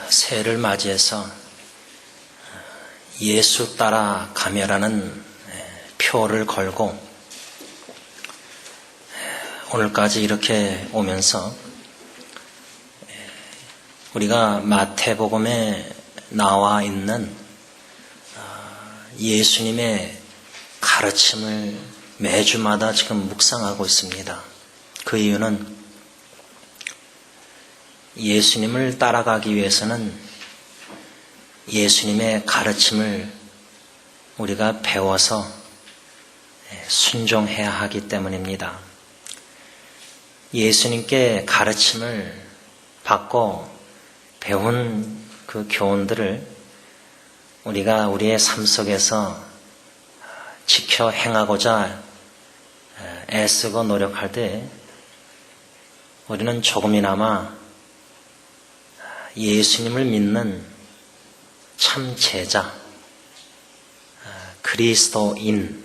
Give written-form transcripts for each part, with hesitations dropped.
새해를 맞이해서 예수 따라 가며라는 표를 걸고 오늘까지 이렇게 오면서 우리가 마태복음에 나와 있는 예수님의 가르침을 매주마다 지금 묵상하고 있습니다. 그 이유는 예수님을 따라가기 위해서는 예수님의 가르침을 우리가 배워서 순종해야 하기 때문입니다. 예수님께 가르침을 받고 배운 그 교훈들을 우리가 우리의 삶 속에서 지켜 행하고자 애쓰고 노력할 때 우리는 조금이나마 예수님을 믿는 참 제자, 그리스도인,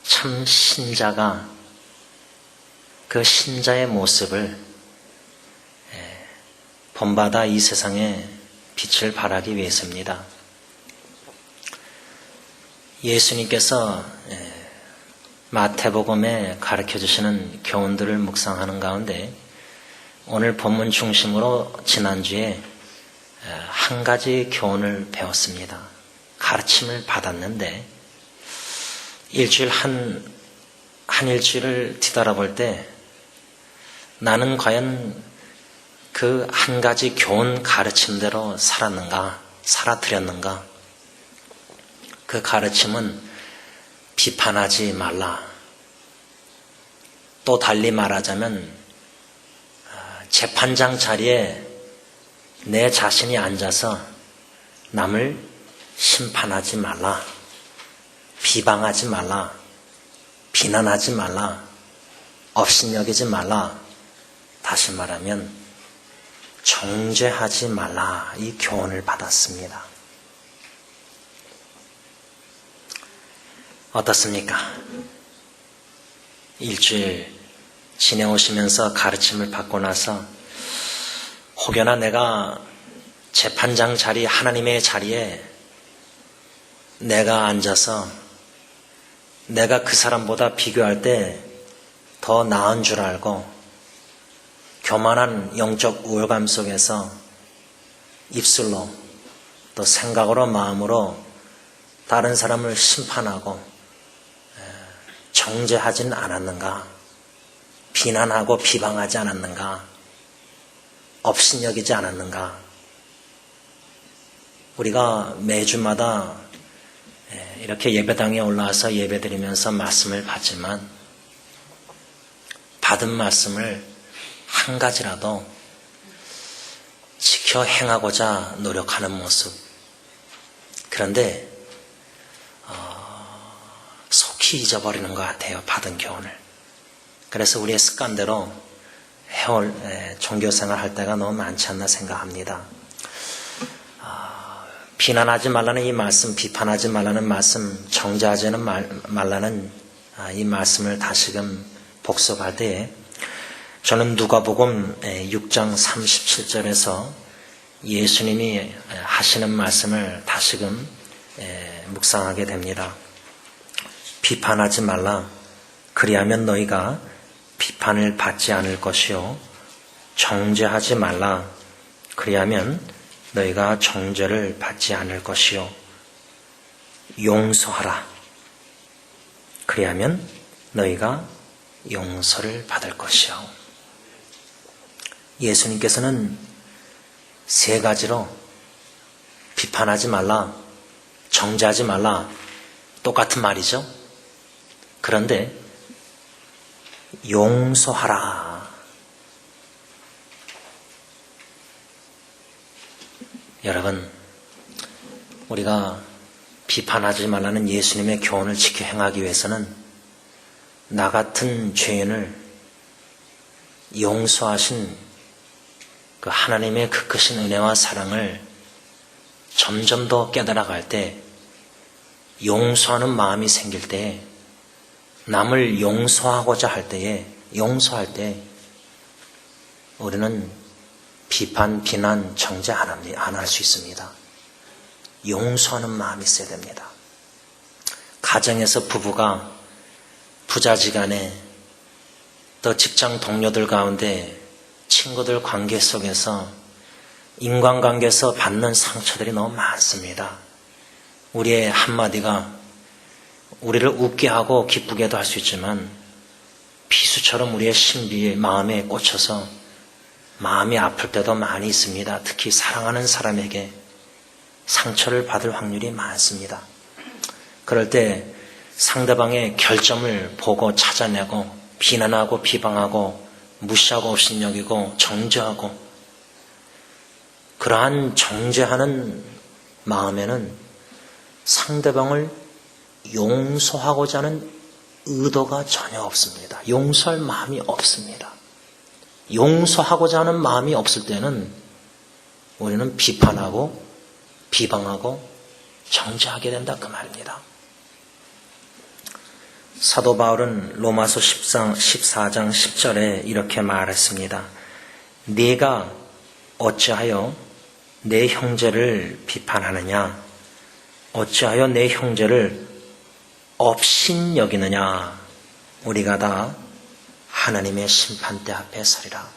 참 신자가 그 신자의 모습을 본받아 이 세상에 빛을 발하기 위해서입니다. 예수님께서 마태복음에 가르쳐주시는 교훈들을 묵상하는 가운데 오늘 본문 중심으로 지난주에 한 가지 교훈을 배웠습니다. 가르침을 받았는데 한 일주일을 뒤돌아볼 때 나는 과연 그 한 가지 교훈 가르침대로 살아들였는가? 그 가르침은 비판하지 말라. 또 달리 말하자면 재판장 자리에 내 자신이 앉아서 남을 심판하지 말라. 비방하지 말라. 비난하지 말라. 업신여기지 말라. 다시 말하면 정죄하지 말라. 이 교훈을 받았습니다. 어떻습니까? 일주일 지내오시면서 가르침을 받고 나서 혹여나 내가 재판장 자리, 하나님의 자리에 내가 앉아서 내가 그 사람보다 비교할 때 더 나은 줄 알고 교만한 영적 우월감 속에서 입술로 또 생각으로 마음으로 다른 사람을 심판하고 정죄하지는 않았는가? 비난하고 비방하지 않았는가? 업신여기지 않았는가? 우리가 매주마다 이렇게 예배당에 올라와서 예배드리면서 말씀을 받지만 받은 말씀을 한 가지라도 지켜 행하고자 노력하는 모습. 그런데 속히 잊어버리는 것 같아요. 받은 교훈을. 그래서 우리의 습관대로 해올 종교생활 할 때가 너무 많지 않나 생각합니다. 비난하지 말라는 이 말씀, 비판하지 말라는 말씀, 정죄하지 말라는 이 말씀을 다시금 복습할 때에 저는 누가복음 6장 37절에서 예수님이 하시는 말씀을 다시금 묵상하게 됩니다. 비판하지 말라. 그리하면 너희가 비판을 받지 않을 것이요. 정죄하지 말라. 그리하면 너희가 정죄를 받지 않을 것이요. 용서하라. 그리하면 너희가 용서를 받을 것이요. 예수님께서는 세 가지로 비판하지 말라, 정죄하지 말라, 똑같은 말이죠. 그런데 용서하라. 여러분, 우리가 비판하지 말라는 예수님의 교훈을 지켜 행하기 위해서는 나 같은 죄인을 용서하신 그 하나님의 그 크신 은혜와 사랑을 점점 더 깨달아갈 때, 용서하는 마음이 생길 때, 남을 용서하고자 할 때에, 용서할 때 우리는 비판, 비난, 정죄 안 할 수 있습니다. 용서하는 마음이 있어야 됩니다. 가정에서 부부가 부자지간에 또 직장 동료들 가운데 친구들 관계 속에서 인간관계에서 받는 상처들이 너무 많습니다. 우리의 한마디가 우리를 웃게 하고 기쁘게도 할 수 있지만 비수처럼 우리의 신비의 마음에 꽂혀서 마음이 아플 때도 많이 있습니다. 특히 사랑하는 사람에게 상처를 받을 확률이 많습니다. 그럴 때 상대방의 결점을 보고 찾아내고 비난하고 비방하고 무시하고 업신여기고 정죄하고 그러한 정죄하는 마음에는 상대방을 용서하고자 하는 의도가 전혀 없습니다. 용서할 마음이 없습니다. 용서하고자 하는 마음이 없을 때는 우리는 비판하고 비방하고 정죄하게 된다 그 말입니다. 사도 바울은 로마서 14장 10절에 이렇게 말했습니다. 네가 어찌하여 내 형제를 비판하느냐? 어찌하여 내 형제를 업신여기느냐? 우리가 다 하나님의 심판대 앞에 서리라.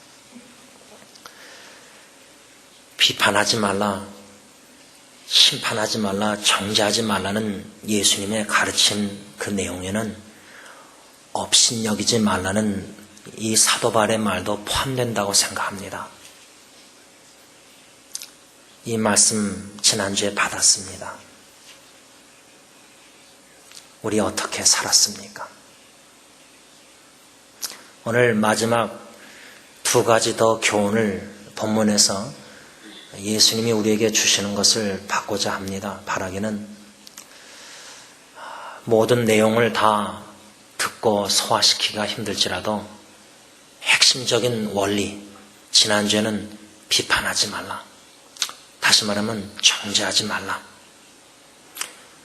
비판하지 말라, 심판하지 말라, 정죄하지 말라는 예수님의 가르친 그 내용에는 업신여기지 말라는 이 사도 바울의 말도 포함된다고 생각합니다. 이 말씀 지난주에 받았습니다. 우리 어떻게 살았습니까? 오늘 마지막 두 가지 더 교훈을 본문에서 예수님이 우리에게 주시는 것을 받고자 합니다. 바라기는 모든 내용을 다 듣고 소화시키기가 힘들지라도 핵심적인 원리, 지난주에는 비판하지 말라. 다시 말하면 정죄하지 말라.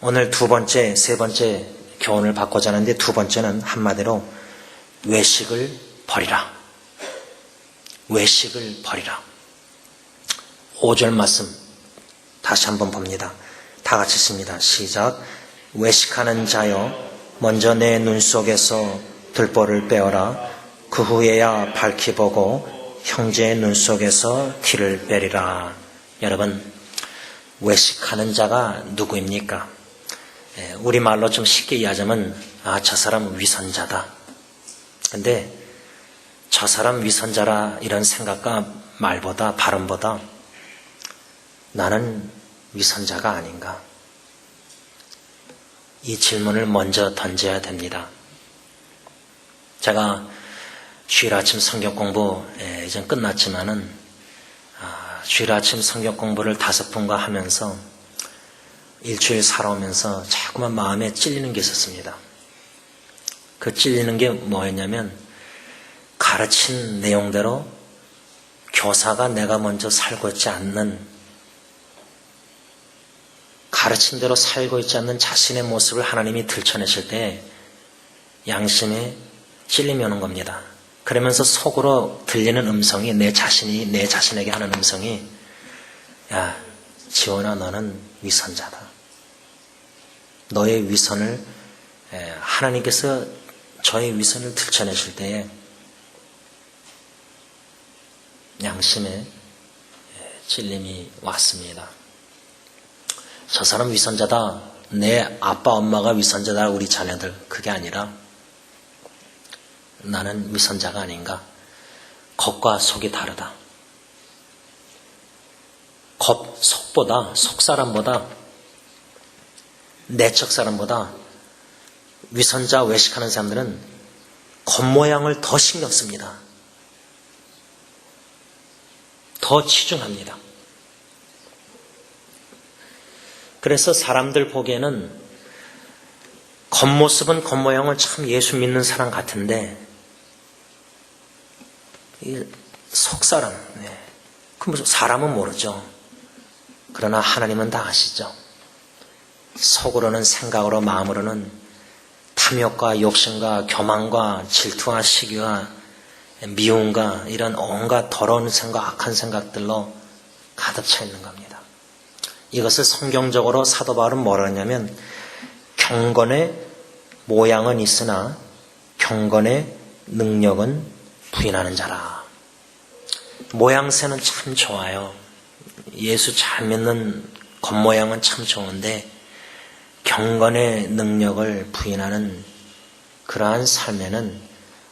오늘 두 번째, 세 번째 교훈을 받고자 하는데 두 번째는 한마디로 외식을 버리라. 외식을 버리라. 5절 말씀 다시 한번 봅니다. 다 같이 읽습니다. 시작. 외식하는 자여 먼저 내 눈 속에서 들보를 빼어라. 그 후에야 밝히 보고 형제의 눈 속에서 티를 빼리라. 여러분, 외식하는 자가 누구입니까? 우리말로 좀 쉽게 이해하자면 저 사람 위선자다. 근데 저 사람 위선자라 이런 생각과 말보다 발음보다 나는 위선자가 아닌가? 이 질문을 먼저 던져야 됩니다. 제가 주일 아침 성경 공부 이제 끝났지만은 주일 아침 성경 공부를 5분과 하면서 일주일 살아오면서 자꾸만 마음에 찔리는 게 있었습니다. 그 찔리는 게 뭐였냐면 가르친 내용대로 교사가 내가 먼저 살고 있지 않는, 가르친 대로 살고 있지 않는 자신의 모습을 하나님이 들춰내실 때 양심에 찔림이 오는 겁니다. 그러면서 속으로 들리는 음성이 내 자신에게 하는 음성이 야, 지원아, 너는 위선자다. 너의 위선을 하나님께서 저의 위선을 들춰내실 때에 양심에 찔림이 왔습니다. 저 사람 위선자다. 내 아빠 엄마가 위선자다. 우리 자녀들. 그게 아니라 나는 위선자가 아닌가. 겉과 속이 다르다. 속보다, 속사람보다, 내적 사람보다 위선자, 외식하는 사람들은 겉모양을 더 신경 씁니다. 더 치중합니다. 그래서 사람들 보기에는 겉모습은 겉모양은 참 예수 믿는 사람 같은데 속사람, 그 무슨 사람은 모르죠. 그러나 하나님은 다 아시죠. 속으로는, 생각으로, 마음으로는 탐욕과 욕심과 교만과 질투와 시기와 미움과 이런 온갖 더러운 생각, 악한 생각들로 가득 차 있는 겁니다. 이것을 성경적으로 사도 바울은 뭐라 하냐면 경건의 모양은 있으나 경건의 능력은 부인하는 자라. 모양새는 참 좋아요. 예수 잘 믿는 겉모양은 참 좋은데 경건의 능력을 부인하는 그러한 삶에는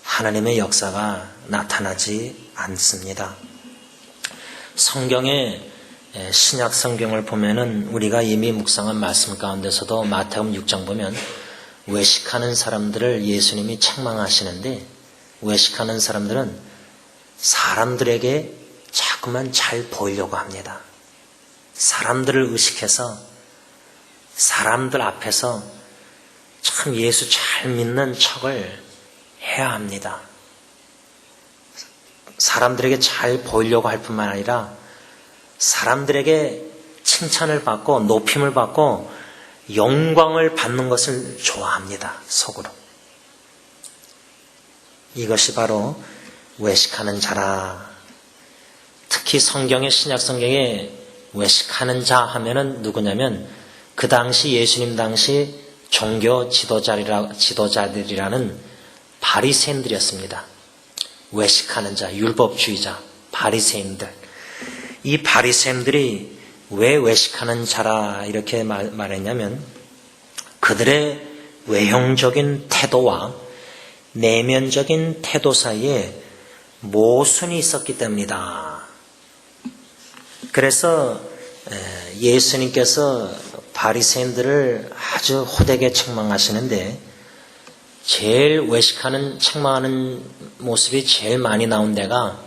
하나님의 역사가 나타나지 않습니다. 성경의 신약 성경을 보면은 우리가 이미 묵상한 말씀 가운데서도 마태복음 6장 보면 외식하는 사람들을 예수님이 책망하시는데 외식하는 사람들은 사람들에게 자꾸만 잘 보이려고 합니다. 사람들을 의식해서 사람들 앞에서 참 예수 잘 믿는 척을 해야 합니다. 사람들에게 잘 보이려고 할 뿐만 아니라 사람들에게 칭찬을 받고 높임을 받고 영광을 받는 것을 좋아합니다. 속으로. 이것이 바로 외식하는 자라. 특히 성경의 신약 성경에 외식하는 자 하면은 누구냐면 그 당시 예수님 당시 종교 지도자들이라는 바리새인들이었습니다. 외식하는 자, 율법주의자, 바리새인들. 이 바리새인들이 왜 외식하는 자라 이렇게 말했냐면 그들의 외형적인 태도와 내면적인 태도 사이에 모순이 있었기 때문이다. 그래서 예수님께서 바리새인들을 아주 호되게 책망하시는데 제일 외식하는 책망하는 모습이 제일 많이 나온 데가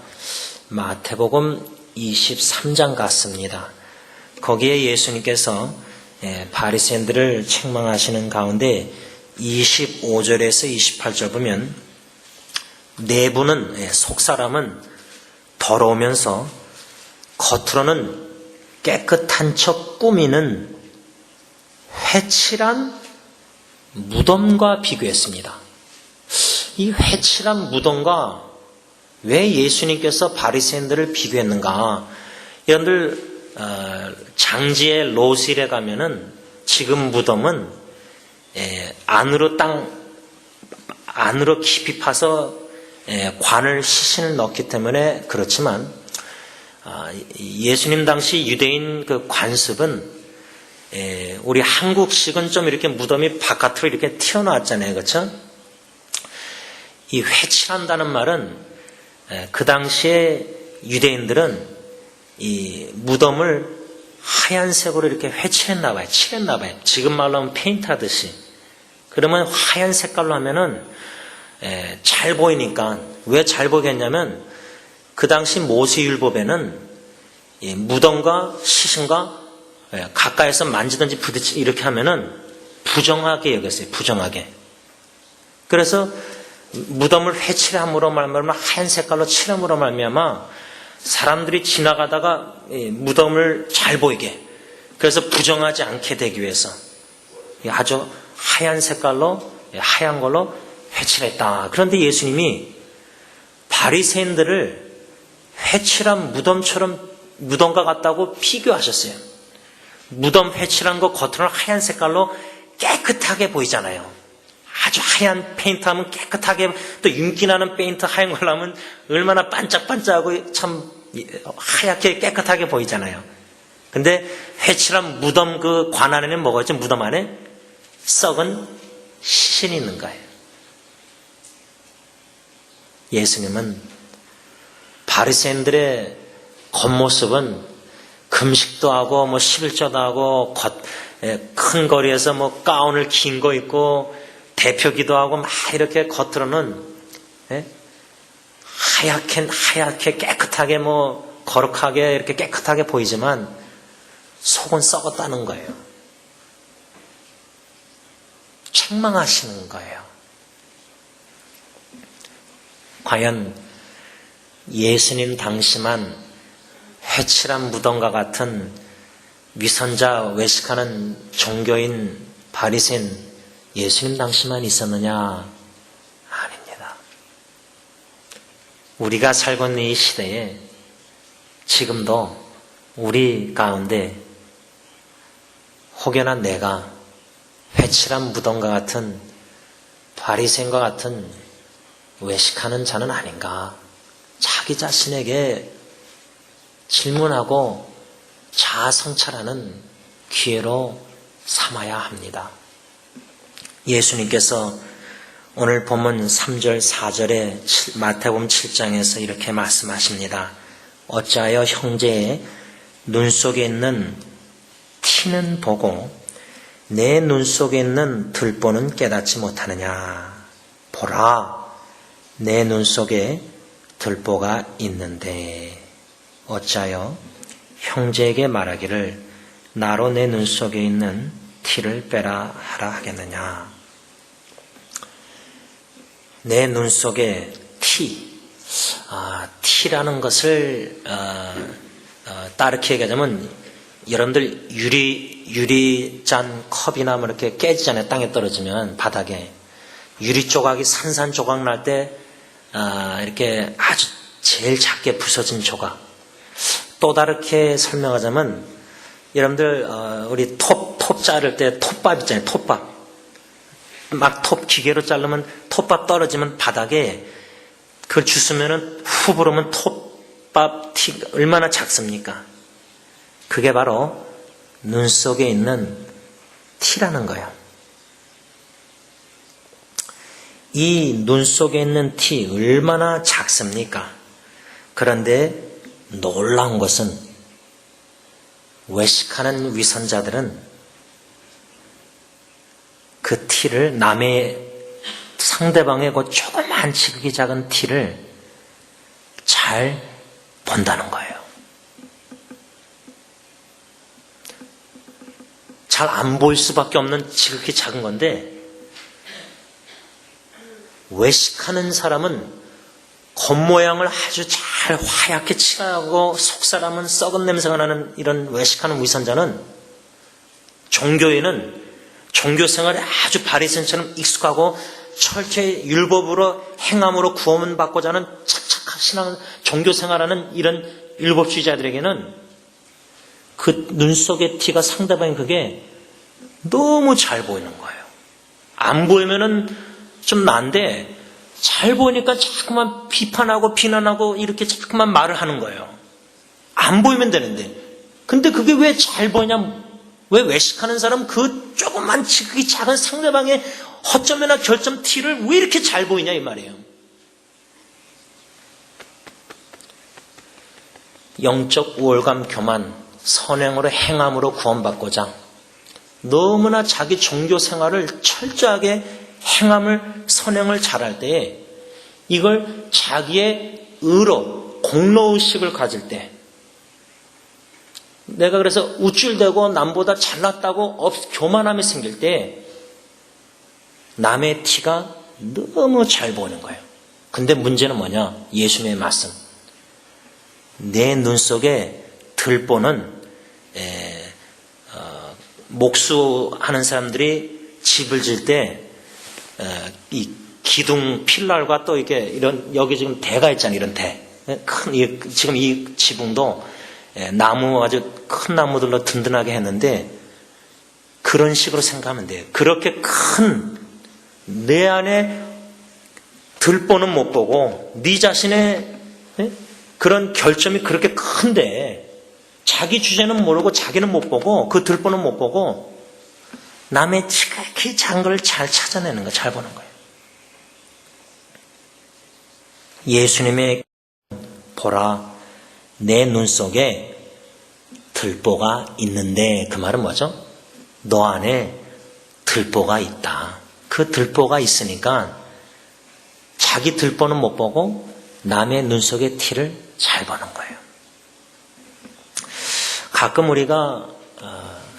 마태복음 23장 같습니다. 거기에 예수님께서 바리새인들을 책망하시는 가운데 25절에서 28절 보면 내부는 속사람은 더러우면서 겉으로는 깨끗한 척 꾸미는 회칠한 무덤과 비교했습니다. 이 회칠한 무덤과 왜 예수님께서 바리새인들을 비교했는가? 여러분들 장지의 로실에 가면은 지금 무덤은 안으로 깊이 파서 관을 시신을 넣기 때문에 그렇지만 예수님 당시 유대인 그 관습은 우리 한국식은 좀 이렇게 무덤이 바깥으로 이렇게 튀어나왔잖아요. 그렇죠? 이 회칠한다는 말은 그 당시에 유대인들은 이 무덤을 하얀색으로 이렇게 회칠했나 봐요. 칠했나 봐요. 지금 말로 하면 페인트 하듯이. 그러면 하얀 색깔로 하면은 잘 보이니까. 왜 잘 보겠냐면 그 당시 모세율법에는 이 무덤과 시신과 가까이서 만지든지 부딪히 이렇게 하면은 부정하게 여겼어요. 부정하게. 그래서 무덤을 회칠함으로 말미암아 하얀 색깔로 칠함으로 말미암아 사람들이 지나가다가 무덤을 잘 보이게 그래서 부정하지 않게 되기 위해서 아주 하얀 색깔로 하얀 걸로 회칠했다. 그런데 예수님이 바리새인들을 회칠한 무덤과 같다고 비교하셨어요. 무덤 회칠한 거 겉으로는 하얀 색깔로 깨끗하게 보이잖아요. 아주 하얀 페인트 하면 깨끗하게, 또 윤기나는 페인트 하얀 걸로 하면 얼마나 반짝반짝하고 참 하얗게 깨끗하게 보이잖아요. 근데 회칠한 무덤 그 관 안에는 뭐가 있죠? 무덤 안에 썩은 시신이 있는 거예요. 예수님은 바리새인들의 겉모습은 금식도 하고 11조도 하고 큰 거리에서 가운을 긴 거 입고 대표기도 하고 막 이렇게 겉으로는 하얗게 깨끗하게 거룩하게 이렇게 깨끗하게 보이지만 속은 썩었다는 거예요. 책망하시는 거예요. 과연 예수님 당시만 회칠한 무덤과 같은 위선자 외식하는 종교인 바리새인 예수님 당시만 있었느냐? 아닙니다. 우리가 살고 있는 이 시대에 지금도 우리 가운데 혹여나 내가 회칠한 무덤과 같은 바리새인과 같은 외식하는 자는 아닌가, 자기 자신에게 질문하고 자아 성찰하는 기회로 삼아야 합니다. 예수님께서 오늘 본문 3절 4절에 마태복음 7장에서 이렇게 말씀하십니다. 어찌하여 형제의 눈 속에 있는 티는 보고 내 눈 속에 있는 들보는 깨닫지 못하느냐. 보라, 내 눈 속에 들보가 있는데 어찌하여 형제에게 말하기를 나로 내 눈 속에 있는 티를 빼라 하라 하겠느냐. 내 눈 속에 티라는 것을 따르게 얘기하자면 여러분들 유리잔 컵이나 뭐 이렇게 깨지잖아요. 땅에 떨어지면 바닥에 유리 조각이 산산 조각 날 때 이렇게 아주 제일 작게 부서진 조각. 또 다르게 설명하자면 여러분들 우리 톱 자를 때 톱밥 있잖아요. 톱밥. 막 톱 기계로 자르면 톱밥 떨어지면 바닥에 그걸 주스면은 후 부르면 톱밥 티 얼마나 작습니까? 그게 바로 눈 속에 있는 티라는 거예요. 이 눈 속에 있는 티 얼마나 작습니까? 그런데 놀라운 것은 외식하는 위선자들은 그 티를 남의 상대방의 그 조그만 지극히 작은 티를 잘 본다는 거예요. 잘 안 보일 수밖에 없는 지극히 작은 건데 외식하는 사람은 겉모양을 아주 잘 하얗게 칠하고 속사람은 썩은 냄새가 나는 이런 외식하는 위선자는 종교에는 종교생활에 아주 바리새인처럼 익숙하고 철저히 율법으로 행함으로 구원을 받고자 하는 착착한 신앙 종교생활하는 이런 율법주의자들에게는 그 눈 속의 티가 상대방이 그게 너무 잘 보이는 거예요. 안 보이면은 좀 난데 잘 보이니까 자꾸만 비판하고 비난하고 이렇게 자꾸만 말을 하는 거예요. 안 보이면 되는데. 근데 그게 왜 잘 보이냐? 왜 외식하는 사람 그 조그만 지극히 작은 상대방의 허점이나 결점 티를 왜 이렇게 잘 보이냐 이 말이에요. 영적 우월감 교만, 선행으로 행함으로 구원받고자 너무나 자기 종교 생활을 철저하게 행함을 선행을 잘할 때에 이걸 자기의 의로 공로의식을 가질 때 내가 그래서 우쭐대고 남보다 잘났다고 교만함이 생길 때 남의 티가 너무 잘 보이는 거예요. 근데 문제는 뭐냐? 예수님의 말씀. 내 눈 속에 들보는 목수하는 사람들이 집을 질 때 이 기둥 필랄과 또 이게 이런 여기 지금 대가 있잖아요. 이런 대. 큰 지금 이 지붕도 나무 아주 큰 나무들로 든든하게 했는데 그런 식으로 생각하면 돼요. 그렇게 큰 내 안에 들보는 못 보고 네 자신의 그런 결점이 그렇게 큰데 자기 주제는 모르고 자기는 못 보고 그 들보는 못 보고 남의 지극히 작은 걸 잘 찾아내는 거, 잘 보는 거예요. 예수님의 보라 내 눈 속에 들보가 있는데 그 말은 뭐죠? 너 안에 들보가 있다. 그 들보가 있으니까 자기 들보는 못 보고 남의 눈 속의 티를 잘 보는 거예요. 가끔 우리가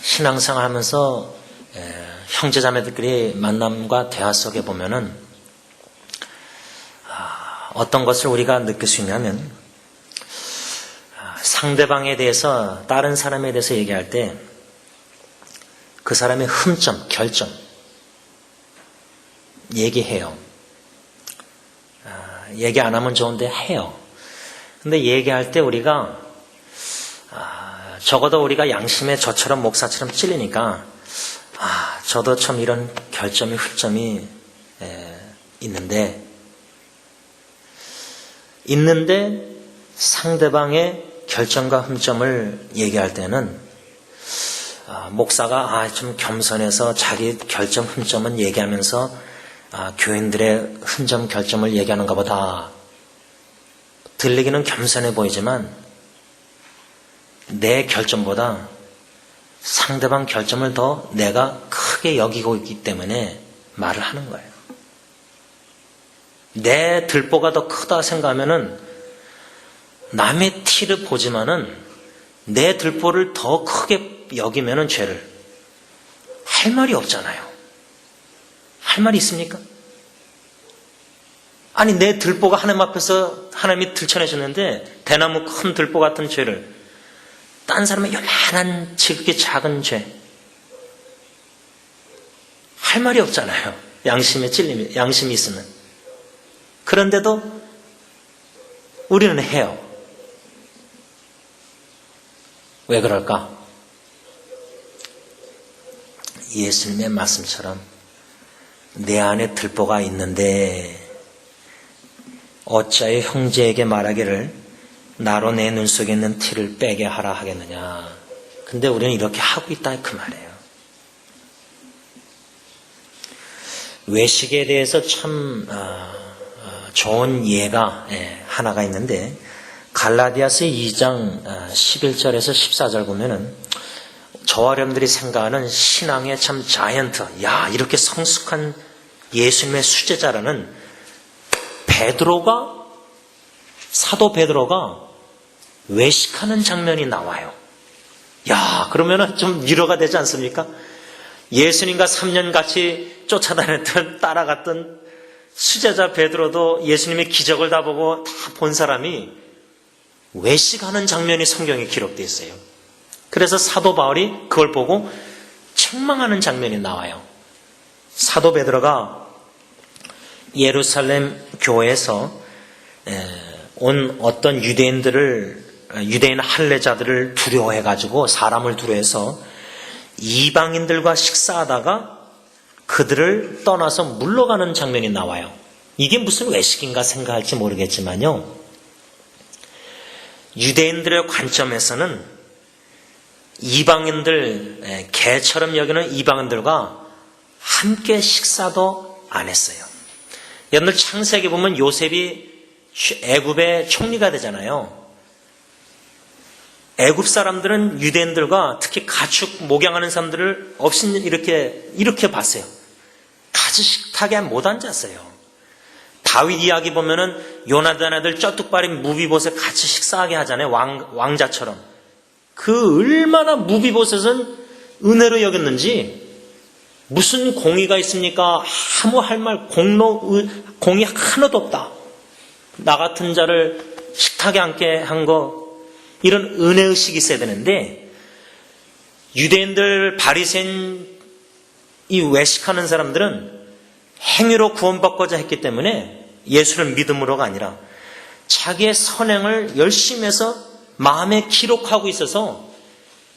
신앙생활 하면서 형제자매들끼리 만남과 대화 속에 보면은 어떤 것을 우리가 느낄 수 있냐면 상대방에 대해서 다른 사람에 대해서 얘기할 때 그 사람의 흠점, 결점 얘기해요. 얘기 안 하면 좋은데 해요. 근데 얘기할 때 우리가 적어도 우리가 양심에 저처럼 목사처럼 찔리니까 저도 참 이런 결점이 흠점이 있는데 상대방의 결점과 흠점을 얘기할 때는 목사가 좀 겸손해서 자기 결점 흠점은 얘기하면서 교인들의 흠점 결점을 얘기하는가 보다 들리기는 겸손해 보이지만 내 결점보다 상대방 결점을 더 내가 크게 여기고 있기 때문에 말을 하는 거예요. 내 들보가 더 크다 생각하면은 남의 티를 보지만은 내 들보를 더 크게 여기면은 죄를 할 말이 없잖아요. 할 말이 있습니까? 아니 내 들보가 하나님 앞에서 하나님이 들춰내셨는데 대나무 큰 들보 같은 죄를 딴 사람의 요만한 지극히 작은 죄 할 말이 없잖아요. 양심에 찔림이 양심이 있으면. 그런데도 우리는 해요. 왜 그럴까? 예수님의 말씀처럼 내 안에 들보가 있는데 어찌하여 형제에게 말하기를 나로 내 눈 속에 있는 티를 빼게 하라 하겠느냐. 근데 우리는 이렇게 하고 있다 그 말이에요. 외식에 대해서 참 좋은 예가 하나가 있는데 갈라디아서 2장 11절에서 14절 보면은 저와 여러분들이 생각하는 신앙의 참 자이언트, 이렇게 성숙한 예수님의 수제자라는 사도 베드로가 외식하는 장면이 나와요. 그러면은 좀 위로가 되지 않습니까? 예수님과 3년 같이 쫓아다녔던, 따라갔던 수제자 베드로도 예수님의 기적을 다 보고 다 본 사람이 외식하는 장면이 성경에 기록되어 있어요. 그래서 사도 바울이 그걸 보고 책망하는 장면이 나와요. 사도 베드로가 예루살렘 교회에서 온 어떤 유대인 할례자들을 두려워해가지고 사람을 두려워해서 이방인들과 식사하다가 그들을 떠나서 물러가는 장면이 나와요. 이게 무슨 외식인가 생각할지 모르겠지만요. 유대인들의 관점에서는 이방인들, 개처럼 여기는 이방인들과 함께 식사도 안 했어요. 여러분들 창세기 보면 요셉이 애굽의 총리가 되잖아요. 애굽 사람들은 유대인들과 특히 가축 목양하는 사람들을 없이 이렇게 봤어요. 같이 식탁에 못 앉았어요. 다윗 이야기 보면은 요나단 아들 쩌뚝발인 무비보셋 같이 식사하게 하잖아요. 왕자처럼. 그 얼마나 무비보셋은 은혜로 여겼는지 무슨 공의가 있습니까? 아무 할 말 공의 하나도 없다. 나 같은 자를 식탁에 앉게 한 거 이런 은혜의식이 있어야 되는데 유대인들 바리새인 이 외식하는 사람들은 행위로 구원받고자 했기 때문에 예수를 믿음으로가 아니라 자기의 선행을 열심히 해서 마음에 기록하고 있어서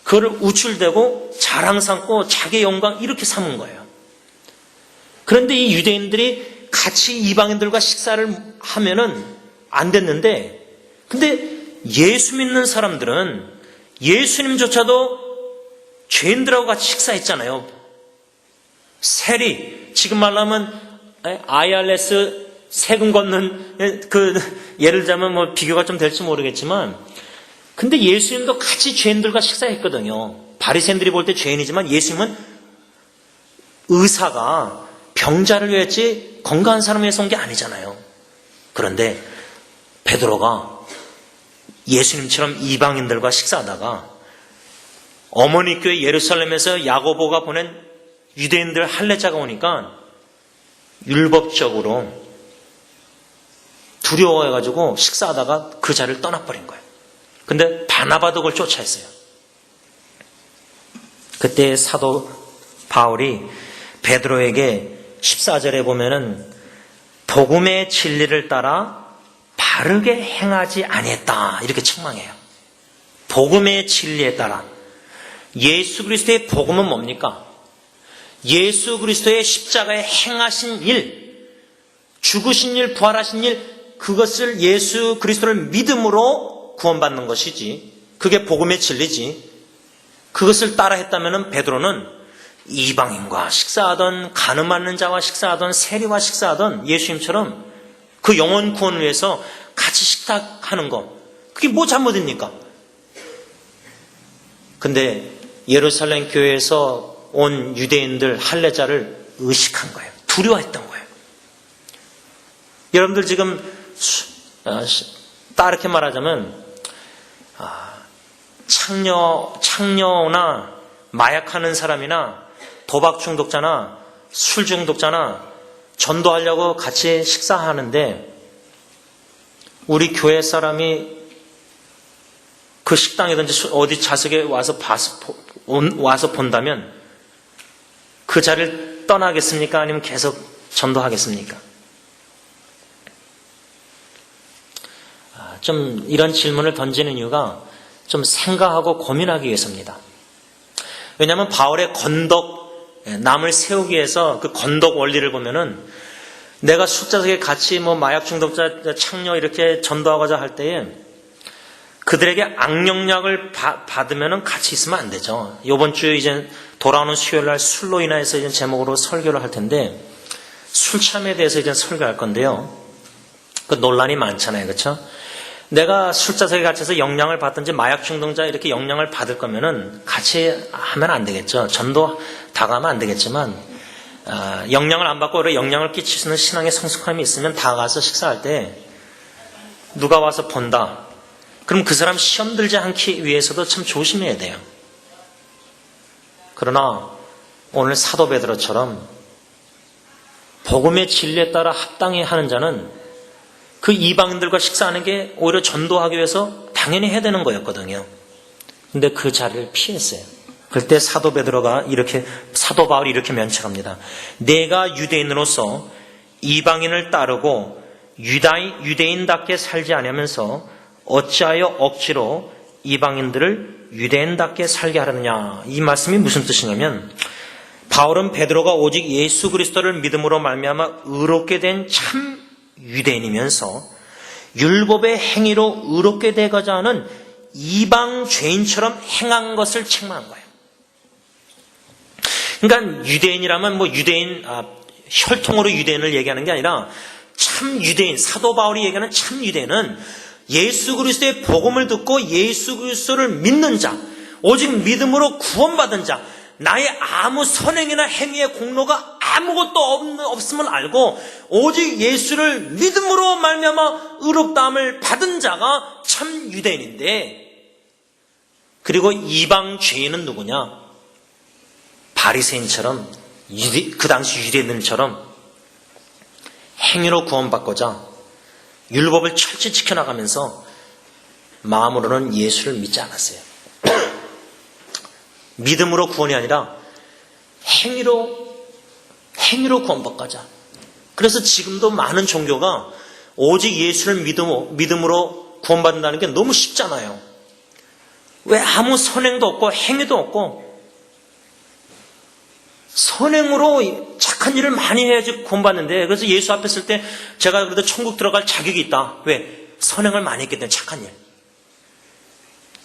그걸 우쭐대고 자랑 삼고 자기의 영광 이렇게 삼은 거예요. 그런데 이 유대인들이 같이 이방인들과 식사를 하면은 안 됐는데 근데 예수 믿는 사람들은 예수님조차도 죄인들하고 같이 식사했잖아요. 세리, 지금 말하면 IRS 세금 걷는 예를 들자면 비교가 좀 될지 모르겠지만 근데 예수님도 같이 죄인들과 식사했거든요. 바리새인들이 볼 때 죄인이지만 예수님은 의사가 병자를 위했지 건강한 사람을 위해서 온 게 아니잖아요. 그런데 베드로가 예수님처럼 이방인들과 식사하다가 어머니 교회 예루살렘에서 야고보가 보낸 유대인들 할례자가 오니까 율법적으로 두려워해가지고 식사하다가 그 자리를 떠나버린 거예요. 근데 바나바도 그걸 쫓아했어요. 그때 사도 바울이 베드로에게 14절에 보면은 복음의 진리를 따라 바르게 행하지 아니했다 이렇게 책망해요. 복음의 진리에 따라 예수 그리스도의 복음은 뭡니까? 예수 그리스도의 십자가에 행하신 일, 죽으신 일, 부활하신 일, 그것을 예수 그리스도를 믿음으로 구원받는 것이지, 그게 복음의 진리지. 그것을 따라 했다면 베드로는 이방인과 식사하던, 간음 맞는 자와 식사하던, 세리와 식사하던 예수님처럼 그 영혼 구원을 위해서 같이 식탁하는 거, 그게 뭐 잘못입니까? 근데 예루살렘 교회에서 온 유대인들 할례자를 의식한 거예요. 두려워했던 거예요. 여러분들 지금 따르게 말하자면 창녀나 마약하는 사람이나 도박 중독자나 술 중독자나 전도하려고 같이 식사하는데 우리 교회 사람이 그 식당이든지 어디 좌석에 와서 본다면 그 자리를 떠나겠습니까? 아니면 계속 전도하겠습니까? 좀 이런 질문을 던지는 이유가 좀 생각하고 고민하기 위해서입니다. 왜냐하면 바울의 건덕, 남을 세우기 위해서 그 건덕 원리를 보면은 내가 술자석에 같이 마약 중독자, 창녀 이렇게 전도하고자 할 때에 그들에게 악령약을 받으면은 같이 있으면 안 되죠. 이번 주에 이제 돌아오는 수요일 날 술로 인해서 이제 제목으로 설교를 할 텐데 술참에 대해서 이제 설교할 건데요. 그 논란이 많잖아요. 그렇죠? 내가 술자석에 갇혀서 영향을 받든지 마약 중독자 이렇게 영향을 받을 거면은 같이 하면 안 되겠죠. 전도 다가가면 안 되겠지만 영향을 안 받고 오히려 영향을 끼칠 수 있는 신앙의 성숙함이 있으면 다가가서 식사할 때 누가 와서 본다. 그럼 그 사람 시험 들지 않기 위해서도 참 조심해야 돼요. 그러나 오늘 사도 베드로처럼 복음의 진리에 따라 합당히 하는 자는 그 이방인들과 식사하는 게 오히려 전도하기 위해서 당연히 해야 되는 거였거든요. 근데 그 자리를 피했어요. 그때 사도 바울이 이렇게 면책합니다. 내가 유대인으로서 이방인을 따르고 유대인답게 살지 않으면서 어찌하여 억지로 이방인들을 유대인답게 살게 하느냐. 이 말씀이 무슨 뜻이냐면 바울은 베드로가 오직 예수 그리스도를 믿음으로 말미암아 의롭게 된 참 유대인이면서 율법의 행위로 의롭게 되고자 하는 이방 죄인처럼 행한 것을 책망한 거예요. 그러니까 유대인이라면 혈통으로 유대인을 얘기하는 게 아니라 참 유대인, 사도 바울이 얘기하는 참 유대인은 예수 그리스도의 복음을 듣고 예수 그리스도를 믿는 자, 오직 믿음으로 구원받은 자, 나의 아무 선행이나 행위의 공로가 아무것도 없음을 알고 오직 예수를 믿음으로 말미암아 의롭다함을 받은 자가 참 유대인인데, 그리고 이방 죄인은 누구냐? 바리새인처럼 그 당시 유대인들처럼 행위로 구원받고자 율법을 철저히 지켜나가면서 마음으로는 예수를 믿지 않았어요. 믿음으로 구원이 아니라 행위로 구원받고자. 그래서 지금도 많은 종교가 오직 예수를 믿음으로 구원받는다는 게 너무 쉽잖아요. 왜 아무 선행도 없고 행위도 없고 선행으로 착한 일을 많이 해야지 구원받는데, 그래서 예수 앞에 설 때 제가 그래도 천국 들어갈 자격이 있다. 왜? 선행을 많이 했기 때문에. 착한 일.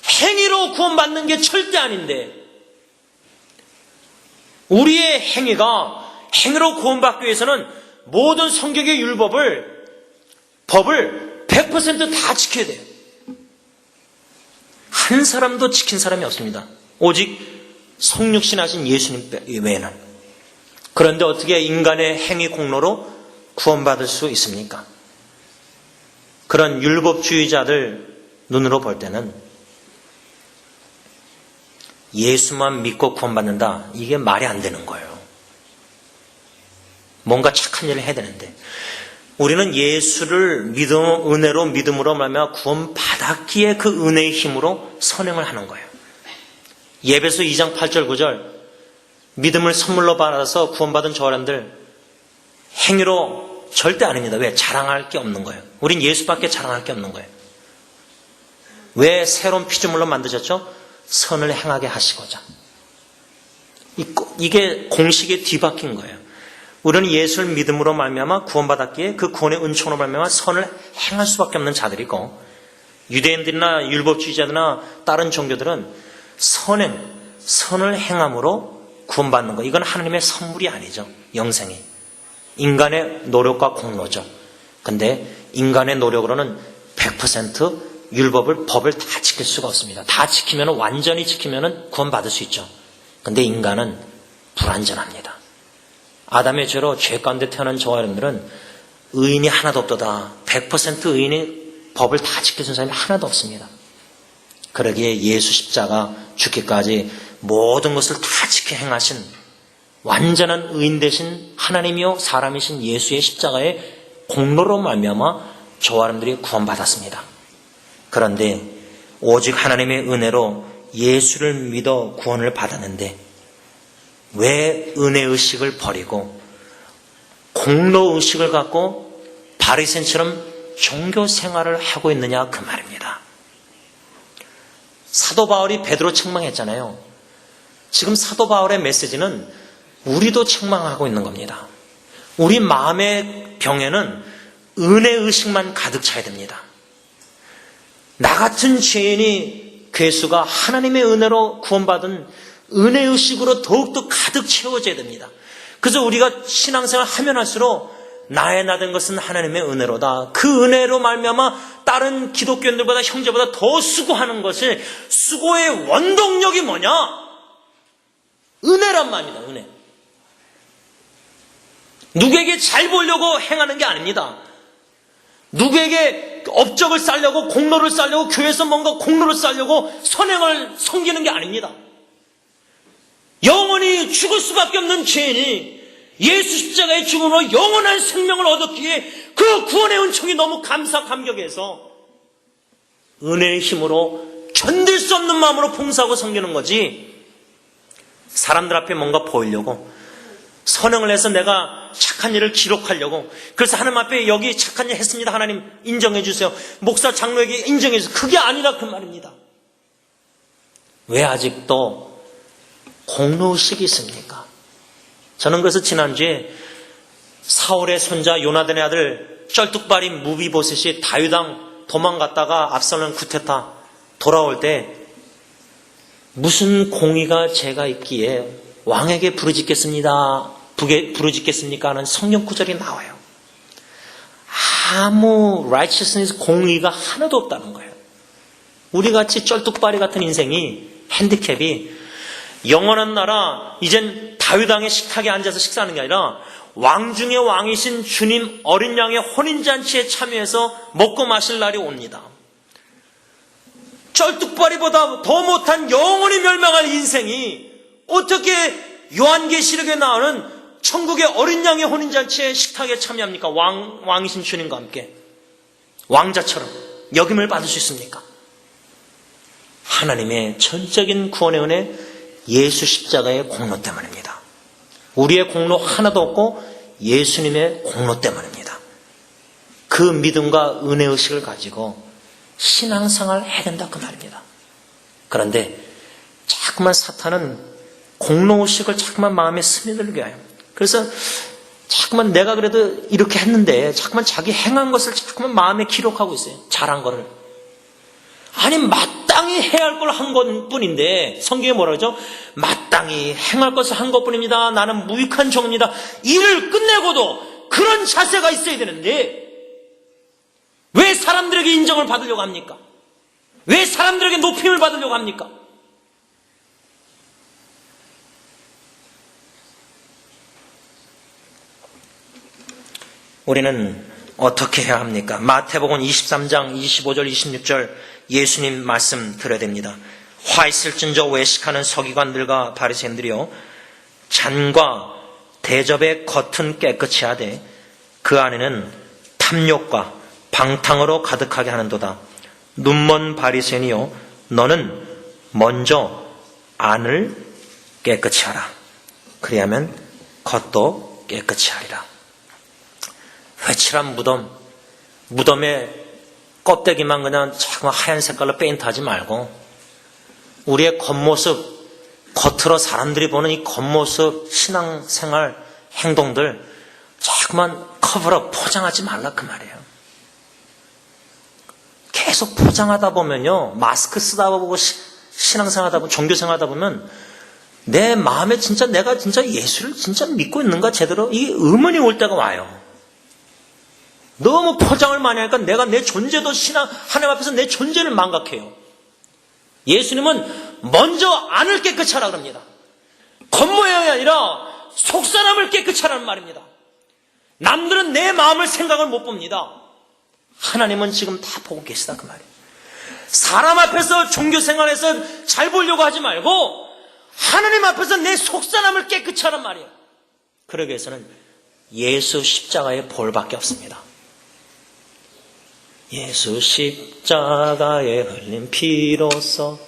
행위로 구원받는 게 절대 아닌데 우리의 행위로 구원받기 위해서는 모든 성경의 법을 100% 다 지켜야 돼요. 한 사람도 지킨 사람이 없습니다. 오직 성육신하신 예수님 외에는. 그런데 어떻게 인간의 행위 공로로 구원받을 수 있습니까? 그런 율법주의자들 눈으로 볼 때는 예수만 믿고 구원받는다, 이게 말이 안 되는 거예요. 뭔가 착한 일을 해야 되는데 우리는 예수를 은혜로 믿음으로 말미암아 구원받았기에 그 은혜의 힘으로 선행을 하는 거예요. 예배소 2장 8절 9절 믿음을 선물로 받아서 구원받은 저 사람들 행위로 절대 아닙니다. 왜? 자랑할 게 없는 거예요. 우린 예수밖에 자랑할 게 없는 거예요. 왜 새로운 피조물로 만드셨죠? 선을 행하게 하시고자. 이게 공식에 뒤바뀐 거예요. 우리는 예수를 믿음으로 말미암아 구원받았기에 그 구원의 은총으로 말미암아 선을 행할 수밖에 없는 자들이고, 유대인들이나 율법주의자들이나 다른 종교들은 선을 행함으로 구원받는 거, 이건 하나님의 선물이 아니죠. 영생이 인간의 노력과 공로죠. 근데 인간의 노력으로는 100% 법을 다 지킬 수가 없습니다. 다 지키면, 완전히 지키면 구원받을 수 있죠. 근데 인간은 불완전합니다. 아담의 죄로 죄 가운데 태어난 저와 여러분들은 의인이 하나도 없도다. 100% 의인이 법을 다 지켜준 사람이 하나도 없습니다. 그러기에 예수 십자가 죽기까지 모든 것을 다 지켜 행하신 완전한 의인 되신 하나님이요 사람이신 예수의 십자가의 공로로 말미암아 저와 여러분들이 구원받았습니다. 그런데 오직 하나님의 은혜로 예수를 믿어 구원을 받았는데 왜 은혜의식을 버리고 공로의식을 갖고 바리새인처럼 종교 생활을 하고 있느냐, 그 말입니다. 사도 바울이 베드로 책망했잖아요. 지금 사도 바울의 메시지는 우리도 책망하고 있는 겁니다. 우리 마음의 병에는 은혜의식만 가득 차야 됩니다. 나 같은 죄인이 괴수가 하나님의 은혜로 구원받은 은혜의식으로 더욱더 가득 채워져야 됩니다. 그래서 우리가 신앙생활 하면 할수록 나의 나 된 것은 하나님의 은혜로다. 그 은혜로 말미암아 다른 기독교인들보다 형제보다 더 수고하는 것을, 수고의 원동력이 뭐냐? 은혜란 말입니다. 은혜. 누구에게 잘 보려고 행하는 게 아닙니다. 누구에게 업적을 쌓으려고, 공로를 쌓으려고, 교회에서 뭔가 공로를 쌓으려고 선행을 섬기는 게 아닙니다. 영원히 죽을 수밖에 없는 죄인이 예수 십자가의 죽음으로 영원한 생명을 얻었기에 그 구원의 은총이 너무 감격해서 은혜의 힘으로 견딜 수 없는 마음으로 봉사하고 섬기는 거지, 사람들 앞에 뭔가 보이려고, 선행을 해서 내가 착한 일을 기록하려고, 그래서 하나님 앞에 여기 착한 일 했습니다, 하나님 인정해 주세요, 목사 장로에게 인정해 주세요, 그게 아니라 그 말입니다. 왜 아직도 공로의식이 있습니까? 저는 그래서 지난주에 사울의 손자 요나단의 아들 쩔뚝발이 무비보셋이 다윗왕 도망갔다가 압살롬 쿠데타 돌아올 때 무슨 공의가 제가 있기에 왕에게 부르짖겠습니까 하는 성경 구절이 나와요. 아무 righteousness, 공의가 하나도 없다는 거예요. 우리같이 쩔뚝발이 같은 인생이, 핸디캡이, 영원한 나라, 이젠 다윗왕의 식탁에 앉아서 식사하는 게 아니라 왕 중의 왕이신 주님 어린 양의 혼인잔치에 참여해서 먹고 마실 날이 옵니다. 쩔뚝발이보다 더 못한 영원히 멸망할 인생이 어떻게 요한계시록에 나오는 천국의 어린 양의 혼인잔치에 식탁에 참여합니까? 왕이신 주님과 함께 왕자처럼 역임을 받을 수 있습니까? 하나님의 전적인 구원의 은혜, 예수 십자가의 공로 때문입니다. 우리의 공로 하나도 없고 예수님의 공로 때문입니다. 그 믿음과 은혜의식을 가지고 신앙생활을 해야 된다, 그 말입니다. 그런데 자꾸만 사탄은 공로의식을 자꾸만 마음에 스며들게 해요. 그래서 자꾸만 내가 그래도 이렇게 했는데 자꾸만 자기 행한 것을 자꾸만 마음에 기록하고 있어요. 잘한 거를. 아니, 마땅히 해야 할 걸 한 것뿐인데, 성경에 뭐라 그러죠? 마땅히 행할 것을 한 것뿐입니다. 나는 무익한 종입니다. 일을 끝내고도 그런 자세가 있어야 되는데 왜 사람들에게 인정을 받으려고 합니까? 왜 사람들에게 높임을 받으려고 합니까? 우리는 어떻게 해야 합니까? 마태복음 23장 25절 26절 예수님 말씀 들어야 됩니다. 화 있을진저 외식하는 서기관들과 바리새인들이요, 잔과 대접의 겉은 깨끗이 하되 그 안에는 탐욕과 방탕으로 가득하게 하는도다. 눈먼 바리새인이요, 너는 먼저 안을 깨끗이 하라. 그리하면 겉도 깨끗이 하리라. 회칠한 무덤에 껍데기만 그냥 자꾸 하얀 색깔로 페인트하지 말고 우리의 겉모습, 겉으로 사람들이 보는 이 겉모습, 신앙생활, 행동들 자꾸만 커버업, 포장하지 말라 그 말이에요. 계속 포장하다 보면요, 마스크 쓰다 보고 신앙생활 하다 보면, 종교생활 하다 보면 내 마음에 진짜 내가 진짜 예수를 진짜 믿고 있는가 제대로 이 의문이 올 때가 와요. 너무 포장을 많이 하니까 내가 내 존재도 하나님 앞에서 내 존재를 망각해요. 예수님은 먼저 안을 깨끗이 하라 그럽니다. 겉모양이 아니라 속사람을 깨끗이 하라는 말입니다. 남들은 내 마음을 생각을 못 봅니다. 하나님은 지금 다 보고 계시다 그 말이에요. 사람 앞에서 종교생활에서 잘 보려고 하지 말고 하나님 앞에서 내 속사람을 깨끗이 하란 말이에요. 그러기 위해서는 예수 십자가의 볼밖에 없습니다. 예수 십자가에 흘린 피로써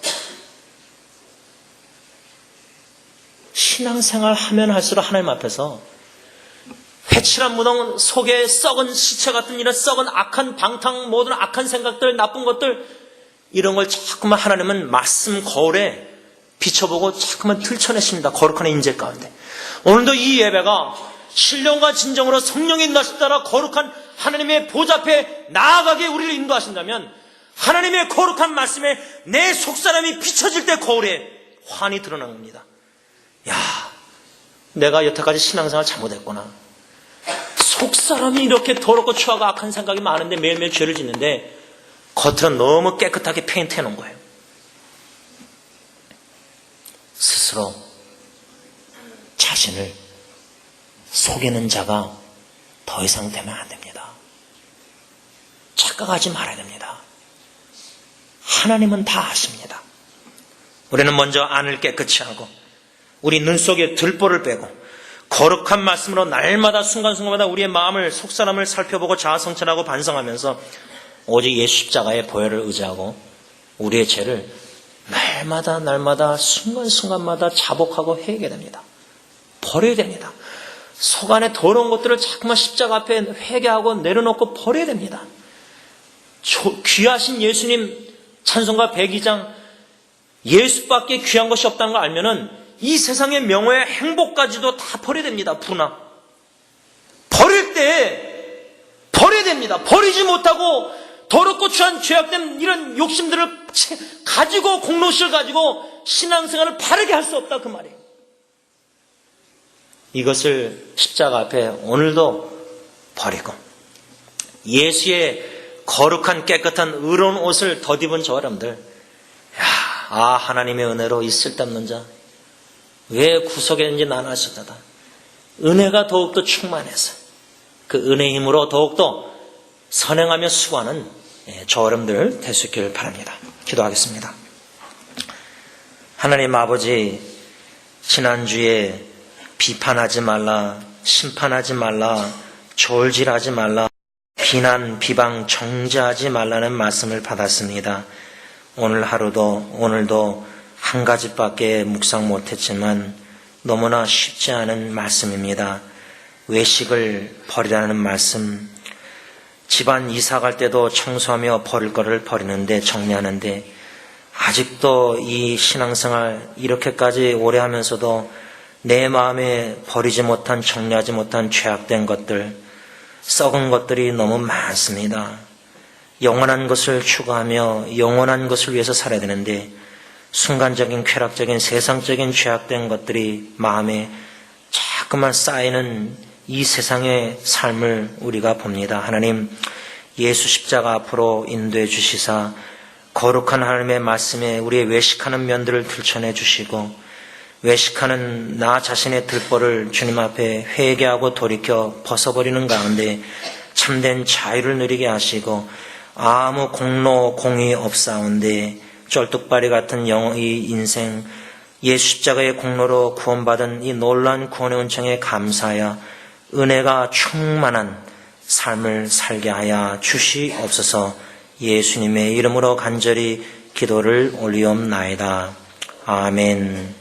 신앙생활 하면 할수록 하나님 앞에서 회칠한 무덤 속에 썩은 시체 같은 이런 썩은 악한 방탕 모든 악한 생각들 나쁜 것들 이런 걸 자꾸만 하나님은 말씀 거울에 비춰보고 자꾸만 들춰내십니다. 거룩한 인재 가운데. 오늘도 이 예배가 신령과 진정으로 성령의 인도하심 따라 거룩한 하나님의 보좌 앞에 나아가게 우리를 인도하신다면 하나님의 거룩한 말씀에 내 속사람이 비춰질 때 거울에 환히 드러난 겁니다. 야, 내가 여태까지 신앙생활 잘못했구나. 속사람이 이렇게 더럽고 추하고 악한 생각이 많은데 매일매일 죄를 짓는데 겉으로 너무 깨끗하게 페인트해 놓은 거예요. 스스로 자신을 속이는 자가 더 이상 되면 안 됩니다. 착각하지 말아야 됩니다. 하나님은 다 아십니다. 우리는 먼저 안을 깨끗이 하고 우리 눈 속에 들보를 빼고 거룩한 말씀으로 날마다 순간순간마다 우리의 마음을 속사람을 살펴보고 자아성찰하고 반성하면서 오직 예수 십자가의 보혈을 의지하고 우리의 죄를 날마다 순간순간마다 자복하고 회개됩니다. 버려야 됩니다. 속 안에 더러운 것들을 자꾸만 십자가 앞에 회개하고 내려놓고 버려야 됩니다. 귀하신 예수님 찬송가 102장 예수밖에 귀한 것이 없다는 걸 알면은 이 세상의 명예와 행복까지도 다 버려야 됩니다. 분하. 버릴 때 버려야 됩니다. 버리지 못하고 더럽고 추한 죄악된 이런 욕심들을 가지고 공로심을 가지고 신앙생활을 바르게 할 수 없다 그 말이에요. 이것을 십자가 앞에 오늘도 버리고 예수의 거룩한 깨끗한 의로운 옷을 덧입은 저 여러분들, 하나님의 은혜로 이 쓸데없는 자 왜 구속했는지 나는 아시다다. 은혜가 더욱더 충만해서 그 은혜의 힘으로 더욱더 선행하며 수고하는 저 여러분들 될 수 있기를 바랍니다. 기도하겠습니다. 하나님 아버지, 지난주에 비판하지 말라, 심판하지 말라, 졸질하지 말라, 비난, 비방, 정죄하지 말라는 말씀을 받았습니다. 오늘도 한 가지밖에 묵상 못했지만 너무나 쉽지 않은 말씀입니다. 외식을 버리라는 말씀, 집안 이사 갈 때도 청소하며 버릴 거를 버리는데 정리하는데 아직도 이 신앙생활 이렇게까지 오래 하면서도 내 마음에 버리지 못한 정리하지 못한 죄악된 것들, 썩은 것들이 너무 많습니다. 영원한 것을 추구하며 영원한 것을 위해서 살아야 되는데 순간적인 쾌락적인 세상적인 죄악된 것들이 마음에 자꾸만 쌓이는 이 세상의 삶을 우리가 봅니다. 하나님, 예수 십자가 앞으로 인도해 주시사 거룩한 하나님의 말씀에 우리의 외식하는 면들을 들춰내 주시고 외식하는 나 자신의 들보를 주님 앞에 회개하고 돌이켜 벗어버리는 가운데 참된 자유를 누리게 하시고 아무 공로 공의 없사온데 쩔뚝발이 같은 이 인생 예수 십자가의 공로로 구원받은 이 놀라운 구원의 은총에 감사하여 은혜가 충만한 삶을 살게 하여 주시옵소서. 예수님의 이름으로 간절히 기도를 올리옵나이다. 아멘.